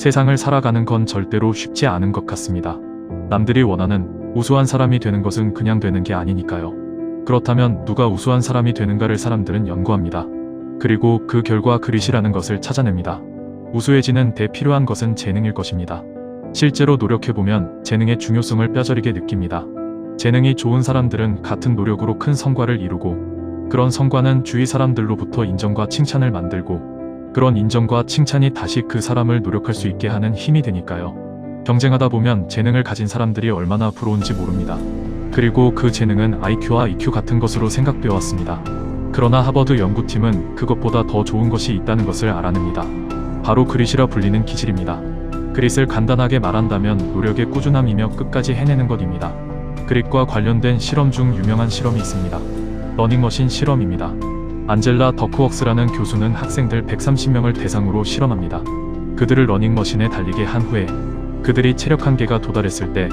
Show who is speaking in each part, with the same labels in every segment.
Speaker 1: 세상을 살아가는 건 절대로 쉽지 않은 것 같습니다. 남들이 원하는 우수한 사람이 되는 것은 그냥 되는 게 아니니까요. 그렇다면 누가 우수한 사람이 되는가를 사람들은 연구합니다. 그리고 그 결과 그릿이라는 것을 찾아냅니다. 우수해지는 데 필요한 것은 재능일 것입니다. 실제로 노력해보면 재능의 중요성을 뼈저리게 느낍니다. 재능이 좋은 사람들은 같은 노력으로 큰 성과를 이루고, 그런 성과는 주위 사람들로부터 인정과 칭찬을 만들고, 그런 인정과 칭찬이 다시 그 사람을 노력할 수 있게 하는 힘이 되니까요. 경쟁하다 보면 재능을 가진 사람들이 얼마나 부러운지 모릅니다. 그리고 그 재능은 IQ와 EQ 같은 것으로 생각되어 왔습니다. 그러나 하버드 연구팀은 그것보다 더 좋은 것이 있다는 것을 알아냅니다. 바로 그릿이라 불리는 기질입니다. 그릿을 간단하게 말한다면 노력의 꾸준함이며 끝까지 해내는 것입니다. 그릿과 관련된 실험 중 유명한 실험이 있습니다. 러닝머신 실험입니다. 안젤라 더크웍스라는 교수는 학생들 130명을 대상으로 실험합니다. 그들을 러닝머신에 달리게 한 후에 그들이 체력 한계가 도달했을 때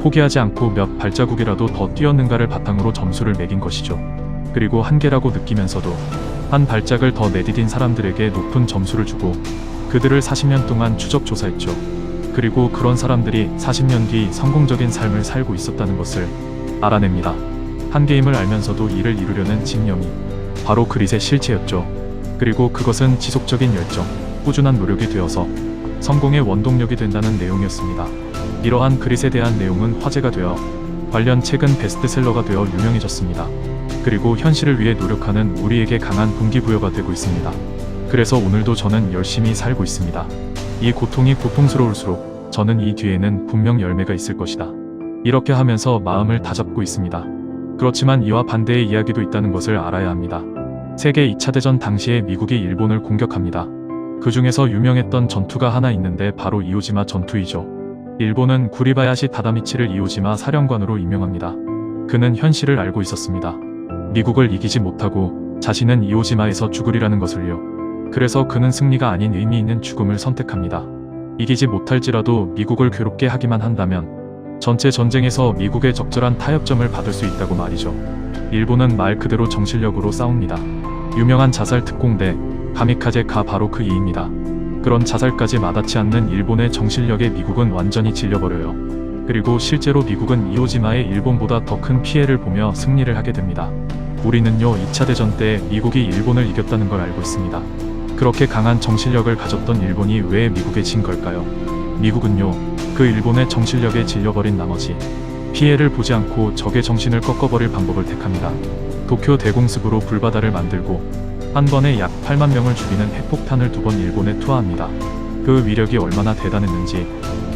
Speaker 1: 포기하지 않고 몇 발자국이라도 더 뛰었는가를 바탕으로 점수를 매긴 것이죠. 그리고 한계라고 느끼면서도 한 발짝을 더 내디딘 사람들에게 높은 점수를 주고 그들을 40년 동안 추적 조사했죠. 그리고 그런 사람들이 40년 뒤 성공적인 삶을 살고 있었다는 것을 알아냅니다. 한계임을 알면서도 이를 이루려는 집념이 바로 그릿의 실체였죠. 그리고 그것은 지속적인 열정, 꾸준한 노력이 되어서 성공의 원동력이 된다는 내용이었습니다. 이러한 그릿에 대한 내용은 화제가 되어 관련 책은 베스트셀러가 되어 유명해졌습니다. 그리고 현실을 위해 노력하는 우리에게 강한 동기부여가 되고 있습니다. 그래서 오늘도 저는 열심히 살고 있습니다. 이 고통이 고통스러울수록 저는 이 뒤에는 분명 열매가 있을 것이다. 이렇게 하면서 마음을 다잡고 있습니다. 그렇지만 이와 반대의 이야기도 있다는 것을 알아야 합니다. 세계 2차 대전 당시에 미국이 일본을 공격합니다. 그 중에서 유명했던 전투가 하나 있는데 바로 이오지마 전투이죠. 일본은 구리바야시 다다미치를 이오지마 사령관으로 임명합니다. 그는 현실을 알고 있었습니다. 미국을 이기지 못하고 자신은 이오지마에서 죽으리라는 것을요. 그래서 그는 승리가 아닌 의미 있는 죽음을 선택합니다. 이기지 못할지라도 미국을 괴롭게 하기만 한다면 전체 전쟁에서 미국의 적절한 타협점을 받을 수 있다고 말이죠. 일본은 말 그대로 정신력으로 싸웁니다. 유명한 자살 특공대 가미카제가 바로 그 이입니다. 그런 자살까지 마다치 않는 일본의 정신력에 미국은 완전히 질려버려요. 그리고 실제로 미국은 이오지마에 일본보다 더 큰 피해를 보며 승리를 하게 됩니다. 우리는요 2차 대전 때 미국이 일본을 이겼다는 걸 알고 있습니다. 그렇게 강한 정신력을 가졌던 일본이 왜 미국에 진 걸까요? 미국은요 그 일본의 정신력에 질려버린 나머지 피해를 보지 않고 적의 정신을 꺾어버릴 방법을 택합니다. 도쿄 대공습으로 불바다를 만들고 한 번에 약 8만 명을 죽이는 핵폭탄을 2번 일본에 투하합니다. 그 위력이 얼마나 대단했는지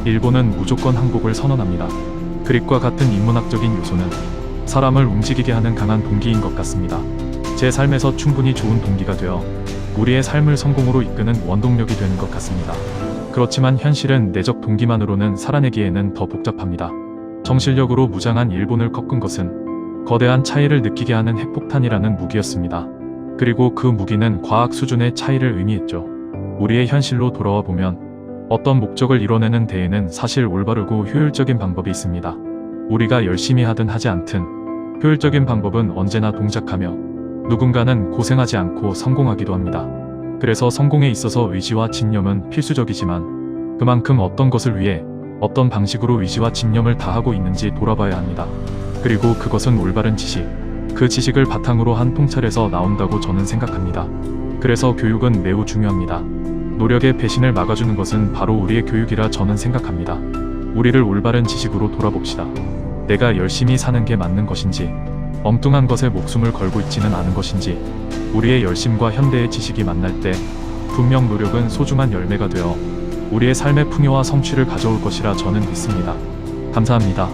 Speaker 1: 일본은 무조건 항복을 선언합니다. 그릿과 같은 인문학적인 요소는 사람을 움직이게 하는 강한 동기인 것 같습니다. 제 삶에서 충분히 좋은 동기가 되어 우리의 삶을 성공으로 이끄는 원동력이 되는 것 같습니다. 그렇지만 현실은 내적 동기만으로는 살아내기에는 더 복잡합니다. 정신력으로 무장한 일본을 꺾은 것은 거대한 차이를 느끼게 하는 핵폭탄이라는 무기였습니다. 그리고 그 무기는 과학 수준의 차이를 의미했죠. 우리의 현실로 돌아와 보면 어떤 목적을 이뤄내는 데에는 사실 올바르고 효율적인 방법이 있습니다. 우리가 열심히 하든 하지 않든 효율적인 방법은 언제나 동작하며 누군가는 고생하지 않고 성공하기도 합니다. 그래서 성공에 있어서 의지와 집념은 필수적이지만 그만큼 어떤 것을 위해 어떤 방식으로 의지와 집념을 다하고 있는지 돌아봐야 합니다. 그리고 그것은 올바른 지식, 그 지식을 바탕으로 한 통찰에서 나온다고 저는 생각합니다. 그래서 교육은 매우 중요합니다. 노력의 배신을 막아주는 것은 바로 우리의 교육이라 저는 생각합니다. 우리를 올바른 지식으로 돌아봅시다. 내가 열심히 사는 게 맞는 것인지, 엉뚱한 것에 목숨을 걸고 있지는 않은 것인지, 우리의 열심과 현대의 지식이 만날 때 분명 노력은 소중한 열매가 되어 우리의 삶의 풍요와 성취를 가져올 것이라 저는 믿습니다. 감사합니다.